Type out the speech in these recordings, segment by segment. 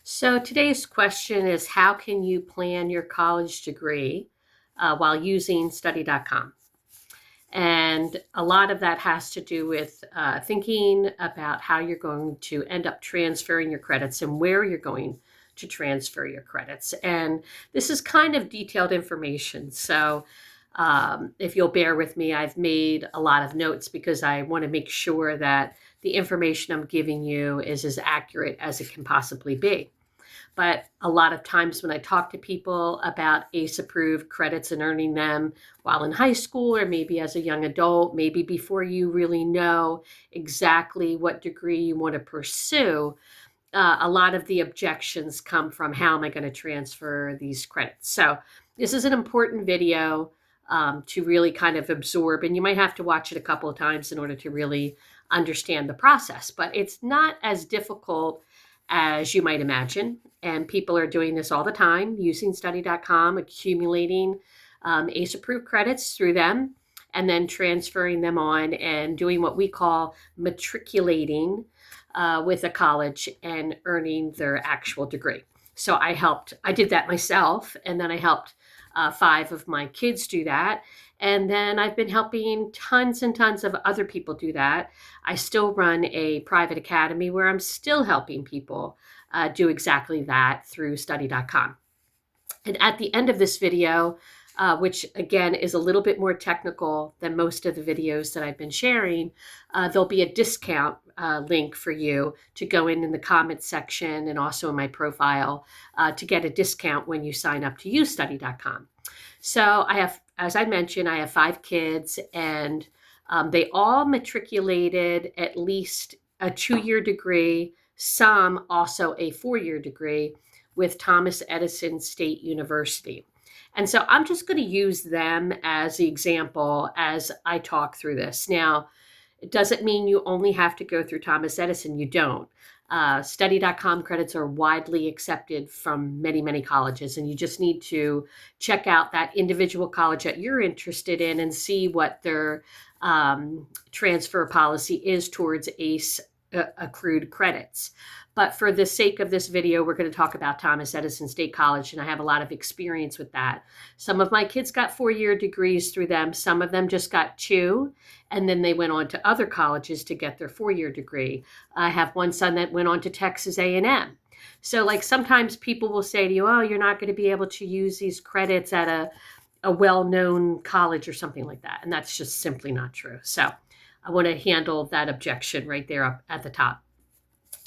So today's question is how can you plan your college degree while using study.com? And a lot of that has to do with thinking about how you're going to end up transferring your credits and where you're going to transfer your credits. And this is kind of detailed information. So if you'll bear with me, I've made a lot of notes because I want to make sure that the information I'm giving you is as accurate as it can possibly be. But a lot of times when I talk to people about ACE approved credits and earning them while in high school or maybe as a young adult, maybe before you really know exactly what degree you want to pursue, a lot of the objections come from how am I going to transfer these credits? So this is an important video to really kind of absorb, and you might have to watch it a couple of times in order to really understand the process, but it's not as difficult as you might imagine. And people are doing this all the time using study.com, accumulating ACE approved credits through them, and then transferring them on and doing what we call matriculating with a college and earning their actual degree. So I did that myself, and then I helped 5 of my kids do that. And then I've been helping tons and tons of other people do that. I still run a private academy where I'm still helping people do exactly that through study.com. And at the end of this video, which again is a little bit more technical than most of the videos that I've been sharing, there'll be a discount link for you to go in the comments section and also in my profile to get a discount when you sign up to use study.com. So as I mentioned, I have 5 kids, and they all matriculated at least a 2-year degree, some also a 4-year degree with Thomas Edison State University. And so I'm just going to use them as the example as I talk through this. Now, it doesn't mean you only have to go through Thomas Edison. You don't. Study.com credits are widely accepted from many, many colleges, and you just need to check out that individual college that you're interested in and see what their transfer policy is towards ACE accrued credits. But for the sake of this video, we're going to talk about Thomas Edison State College, and I have a lot of experience with that. Some of my kids got 4-year degrees through them. Some of them just got 2, and then they went on to other colleges to get their 4-year degree. I have one son that went on to Texas A&M. So like sometimes people will say to you, oh, you're not going to be able to use these credits at a well-known college or something like that. And that's just simply not true. So I want to handle that objection right there up at the top.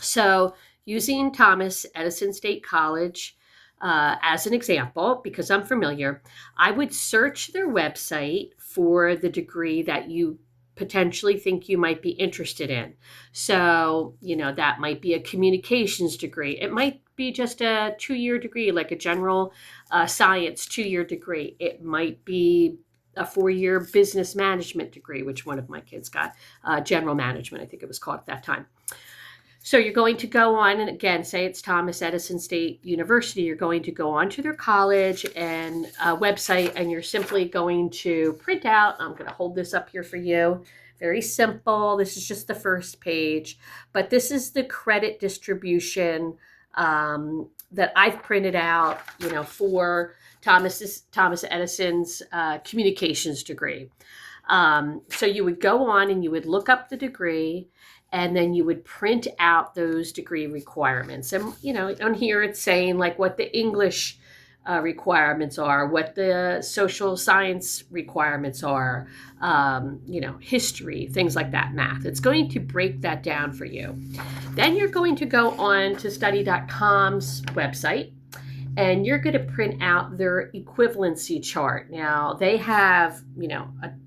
So using Thomas Edison State College as an example, because I'm familiar, I would search their website for the degree that you potentially think you might be interested in. So, that might be a communications degree. It might be just a 2-year degree, like a general science 2-year degree. It might be a 4-year business management degree, which one of my kids got, general management, I think it was called at that time. So you're going to go on, and again, say it's Thomas Edison State University, you're going to go onto their college and website, and you're simply going to print out, I'm going to hold this up here for you, very simple, this is just the first page, but this is the credit distribution that I've printed out, for Thomas Edison's communications degree. So you would go on and you would look up the degree, and then you would print out those degree requirements. And, on here it's saying like what the English requirements are, what the social science requirements are, history, things like that, math. It's going to break that down for you. Then you're going to go on to study.com's website, and you're going to print out their equivalency chart. Now, they have,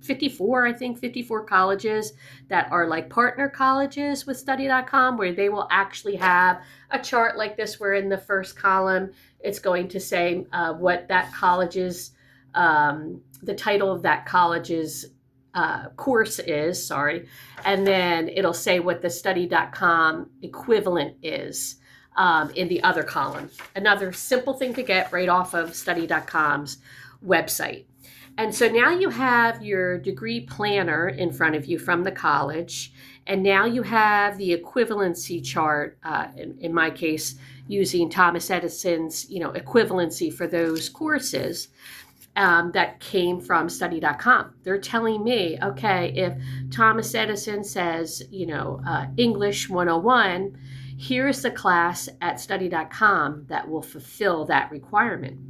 54 colleges that are like partner colleges with study.com, where they will actually have a chart like this, where in the first column, it's going to say what that college's, the title of that college's course is, and then it'll say what the study.com equivalent is in the other column. Another simple thing to get right off of study.com's website. And so now you have your degree planner in front of you from the college, and now you have the equivalency chart, in my case, using Thomas Edison's, equivalency for those courses that came from study.com. They're telling me, okay, if Thomas Edison says, English 101, here's the class at study.com that will fulfill that requirement.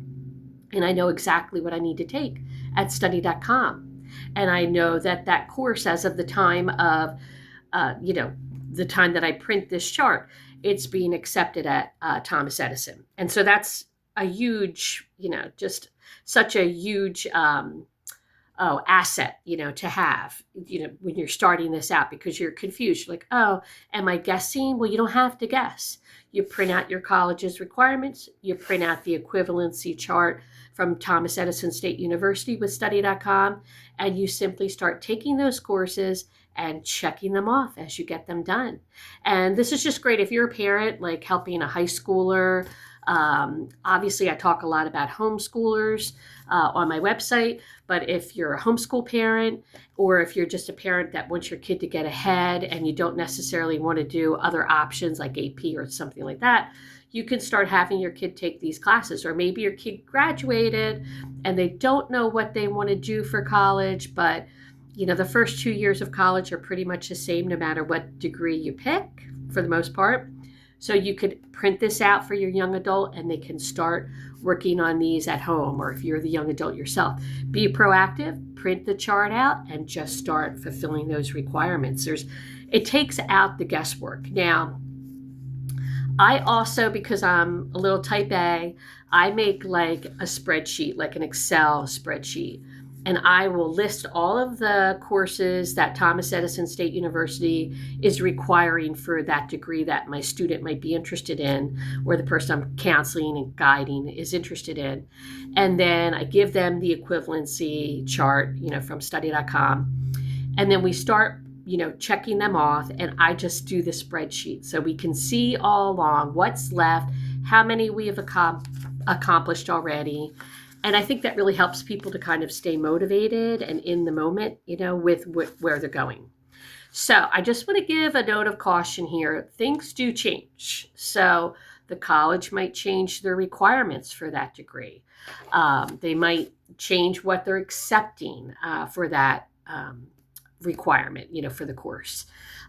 And I know exactly what I need to take at study.com. And I know that that course, as of the time of, the time that I print this chart, it's being accepted at Thomas Edison. And so that's a huge, just such a huge asset, to have, when you're starting this out, because you're confused. You're like, oh, am I guessing? Well, you don't have to guess. You print out your college's requirements. You print out the equivalency chart from Thomas Edison State University with study.com, and you simply start taking those courses and checking them off as you get them done. And this is just great if you're a parent, like helping a high schooler. Obviously, I talk a lot about homeschoolers on my website, but if you're a homeschool parent, or if you're just a parent that wants your kid to get ahead and you don't necessarily want to do other options like AP or something like that, you can start having your kid take these classes. Or maybe your kid graduated and they don't know what they want to do for college, but the first 2 years of college are pretty much the same no matter what degree you pick, for the most part. So you could print this out for your young adult and they can start working on these at home, or if you're the young adult yourself. Be proactive, print the chart out, and just start fulfilling those requirements. It takes out the guesswork. Now, I also, because I'm a little type A, I make like a spreadsheet, like an Excel spreadsheet. And I will list all of the courses that Thomas Edison State University is requiring for that degree that my student might be interested in, or the person I'm counseling and guiding is interested in. And then I give them the equivalency chart, from study.com. And then we start, checking them off, and I just do the spreadsheet. So we can see all along what's left, how many we have accomplished already. And I think that really helps people to kind of stay motivated and in the moment, with where they're going. So I just want to give a note of caution here. Things do change. So the college might change their requirements for that degree. They might change what they're accepting for that requirement, for the course.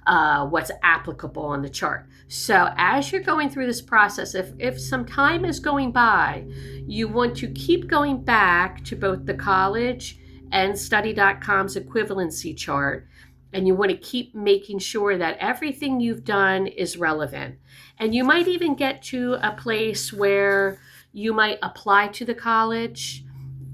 What's applicable on the chart. So as you're going through this process, if some time is going by, you want to keep going back to both the college and study.com's equivalency chart, and you want to keep making sure that everything you've done is relevant. And you might even get to a place where you might apply to the college.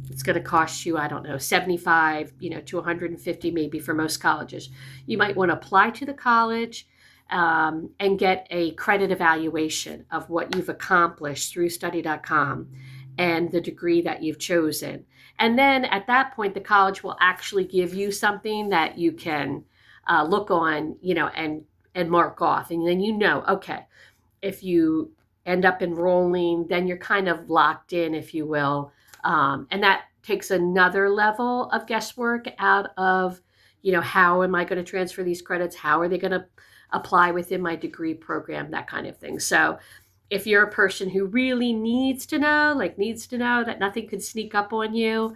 It's going to cost you, I don't know, $75, to $150 maybe for most colleges. You might want to apply to the college and get a credit evaluation of what you've accomplished through study.com and the degree that you've chosen. And then at that point, the college will actually give you something that you can look on, and mark off. And then okay, if you end up enrolling, then you're kind of locked in, if you will. And that takes another level of guesswork out of, how am I going to transfer these credits? How are they going to apply within my degree program? That kind of thing. So if you're a person who really needs to know that nothing could sneak up on you,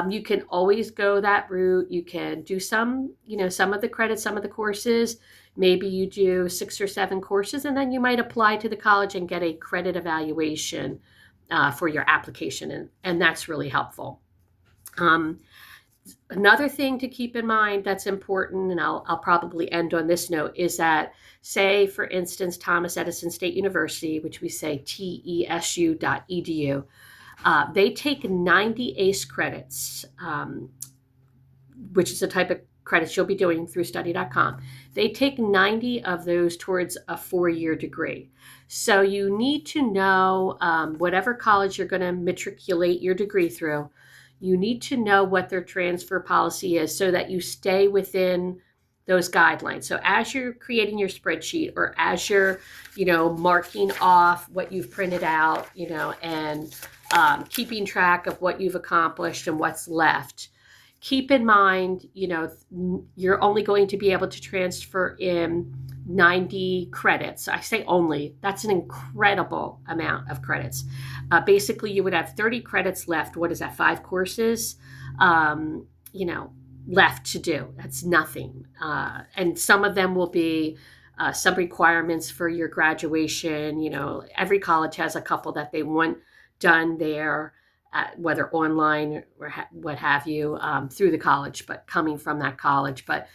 you can always go that route. You can do some of the credits, some of the courses. Maybe you do 6 or 7 courses, and then you might apply to the college and get a credit evaluation for your application, and that's really helpful. Another thing to keep in mind that's important, and I'll probably end on this note, is that, say, for instance, Thomas Edison State University, which we say TESU.edu, they take 90 ACE credits, which is a type of credits you'll be doing through study.com. They take 90 of those towards a 4-year degree. So you need to know whatever college you're going to matriculate your degree through, you need to know what their transfer policy is so that you stay within those guidelines. So as you're creating your spreadsheet, or as you're, marking off what you've printed out, and keeping track of what you've accomplished and what's left, keep in mind, you're only going to be able to transfer in 90 credits. I say only, that's an incredible amount of credits. Basically, you would have 30 credits left. What is that, 5 courses, left to do. That's nothing. And some of them will be some requirements for your graduation. Every college has a couple that they want done there, whether online or what have you, through the college, but coming from that college. But,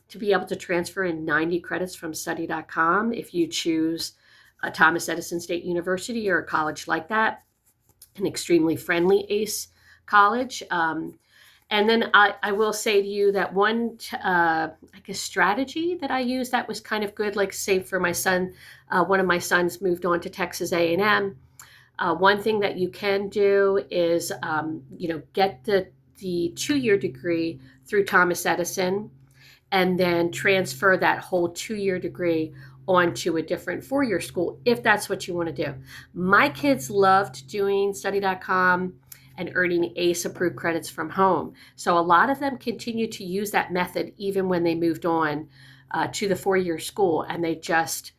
to be able to transfer in 90 credits from study.com, if you choose a Thomas Edison State University or a college like that, an extremely friendly ACE college. And then I will say to you that one, strategy that I used that was kind of good, like say for my son, one of my sons moved on to Texas A&M. One thing that you can do is, get the 2-year degree through Thomas Edison, and then transfer that whole 2-year degree onto a different 4-year school, if that's what you want to do. My kids loved doing study.com and earning ACE approved credits from home. So a lot of them continue to use that method even when they moved on to the 4-year school, and they just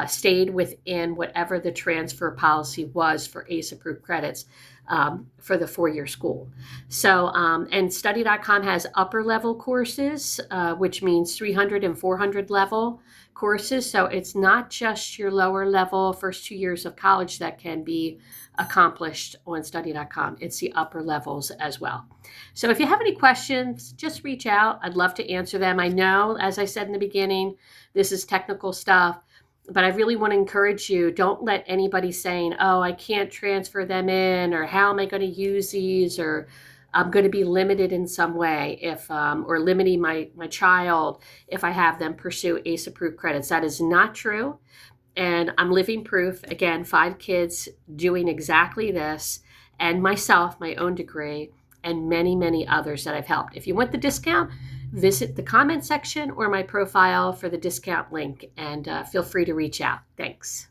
stayed within whatever the transfer policy was for ACE approved credits for the 4-year school. So, and study.com has upper level courses, which means 300 and 400 level courses. So it's not just your lower level first 2 years of college that can be accomplished on study.com. It's the upper levels as well. So if you have any questions, just reach out. I'd love to answer them. I know, as I said in the beginning, this is technical stuff, but I really want to encourage you, don't let anybody saying, oh, I can't transfer them in, or how am I going to use these, or I'm going to be limited in some way or limiting my child if I have them pursue ACE approved credits. That is not true. And I'm living proof. Again, 5 kids doing exactly this, and myself, my own degree, and many, many others that I've helped. If you want the discount, visit the comment section or my profile for the discount link, and feel free to reach out. Thanks.